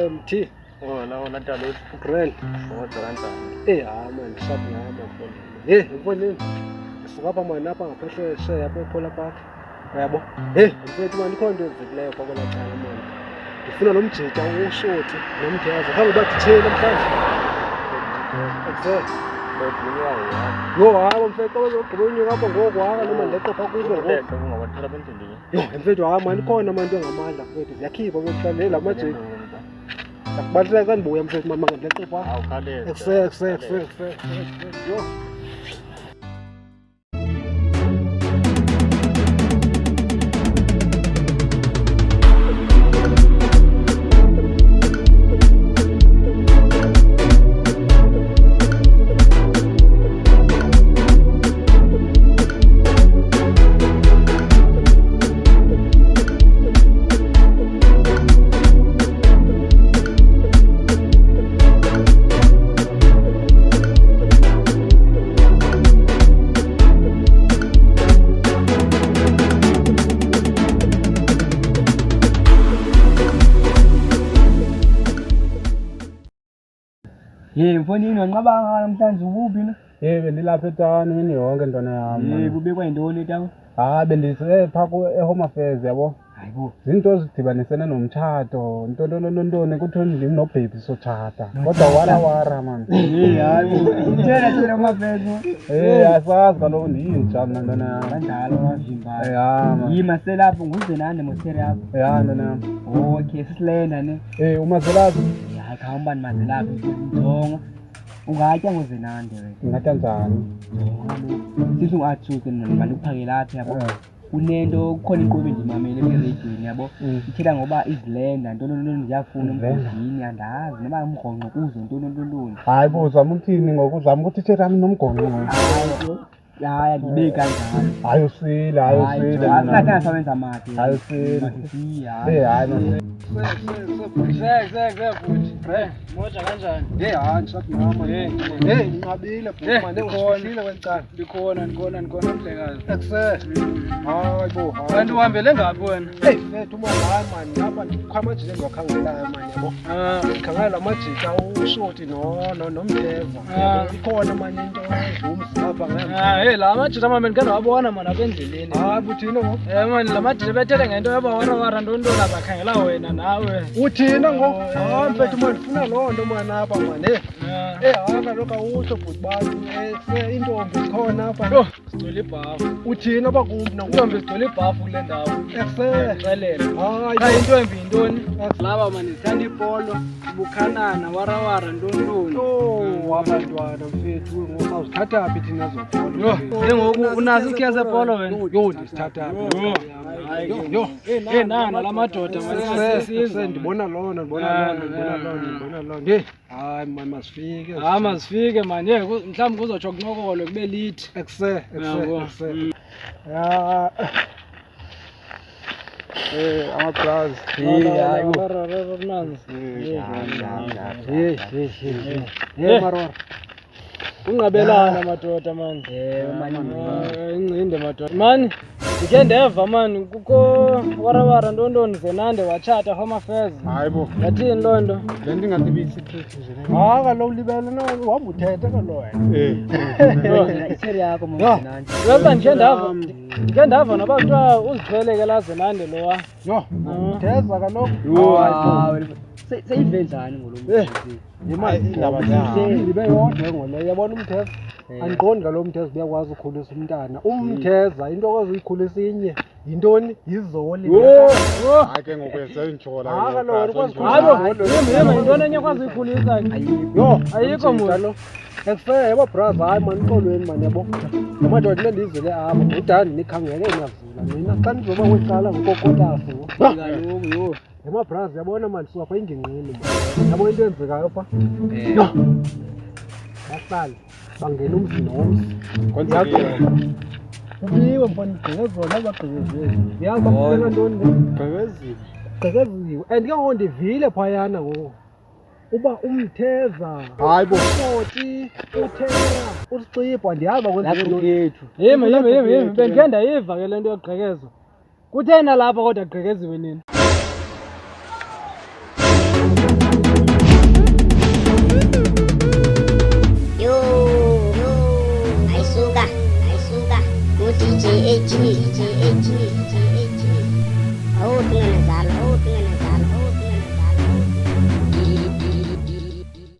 Mthi. Oh, la ntalo Grand. kodwa kanjani? Man, shap ngama mfondini. Mfondini. Suka apha manje apha ngaphesheya apha ePolar Park. Yabo. Mfethu manje ikhona into ezikileyo pha kwela cala manje. Ngifuna lo mjita ushoti nomgeza. Khange bathi thina namhlanje. Mfethu uzogqiba unyuka apha ngokwaka noma ndeqopha kuzo ngoku. Ungabathola bendleleni. Mfethu manje ikhona manje engamandla mfethu. Ziyakhipha mfethu la majita. Akubaluleka kandibuya mfethu mama ndeqopha. Awukhaleze. Yo. Mfonini wanqabanga namhlanje ukuphi na? Bendilapha etawuni imini yonke ntwana yam. Kubekwa yintoni etawuni? Bendisepha eHome Affairs yabo. Hayibo. Zinto ezidibanisene nomtshato. Ntoni kuthiwa ndim nobhebi sotshata. Kodwa wara man. Hayibo. Uthena thina amafezo. Asazi kaloku ndiyinja mna ntwana yam. Kanjalo wavimba. Yima selapho nguzenande mosere yakho. Ntwana yam. Okay, sisilenda ne. Umazelazi. Khamba nimazelapho njonga. Ungatya ngozenande wena. Ngingatya njani? Sithi ungathuke nemali ukuphakela apha yabo. Kunento kukhona inkqubo endimamele eradiyweni yabo. Ithetha ngoba izilenda ntoni ndiyafuna emgodini andazi noba umgonqo kuzo ntoni. Hayibo uzama ukuthini ngoku uzama ukuthi ithetha nami nomgonqo. Hayi ndibe kanjalo. Hayi usile. Asikhathanga sawenza made. Hayi usile. Hayi Moja kanjani? Shap ngama. Nginqabile bhuti manje ushile welicala. Ndikhona mhlekazi. Hayibo. Kanti uhambele ngaphi wena? Mfethu umongani mani lapha ndikukho amajita endiwakhangelayo mani yabo. Ndikhangela la majita ushoti nomtheza. Ikhona mani into edlumsi lapha ngemva. La majita mama ndikhe ndawabona mana apha endleleni. Buthina ngoku? Mani la majita bethetha ngento yabawara ntoni abakhangela wena nawe. Uthina ngoku? Mfethu mani ndifuna loo nto mani apha mani. Kaloku awutsho bhuti bami. Intombi zikhona apha. Sigcwele ibhafu. Uthina apha kumbi na? Intombi zigcwele ibhafu kule ndawo. Xelela. Hayi intombi yintoni? Laba mani zithanda ipolo, bukhanana, warawara ntoni. Abantwana mfethu ngosawuzithatha phi thina zopolo. Ngoku unazo ikhiya zepolo wena? Ndizithatha nana la madoda mani. Ndibona loo nto. Hayi mani masifike. Masifike mani. Mhlawumbi kuzotsho kunokolwe kube lithi. Amaplazi. Marora. Ungqabelana madoda mani. Incinde madoda. Mani, ndikhe ndeva mani kukho warawara ntoni zenande watshata Home Affairs. Hayibo. Yathini loo nto? Le nto ingabe iyisikrethi nje. Kaloku libele uhamba uthethe kaloku wena. Iseri yakho mnandi. Ngoba ndikhe ndava noba kuthiwa uzithweleke la zenande lowa. Utheza kaloku. Seyive njani ngolo Ndibe yodwa ngoleyo. Yabona umtheza? Andiqondi ngalo mtheza uyakwazi ukhulisa umntana. Umtheza into okwazi uyikhulisa inye yintoni? Yizoli. Hayi ke ngokwenza intshola. Yintoni enye ekwazi uyikhulisa? Ayikho muntu. Yabo brother, hayi mani uxolweni mani yabo. Amadoda into ndiyizele apha udani nikhangele ngiyavula nina xa ndizoba kwecala ngokokotasi. Yema brother yabona mani suka pha ingingqini. Yabo into enzekayo pha. Bahlali bangena umzi nomzi. Ubiwe mfana igqekezona abagqekezeli. Yazi bakufela ntoni le? Gqekeziwe. And ke ngoku ndivile phayana ngoku. Uba umtheza. Hayibo. Shoti, uthera, usicipha ndiyazi bakwenza lethu. Yimi bendike ndayiva ke le nto yogqekezo. Kuthena lapha kodwa gqekeziwe nini? ayisuka, ayisuka, ngo DJ AG, DJ AG, DJ AG.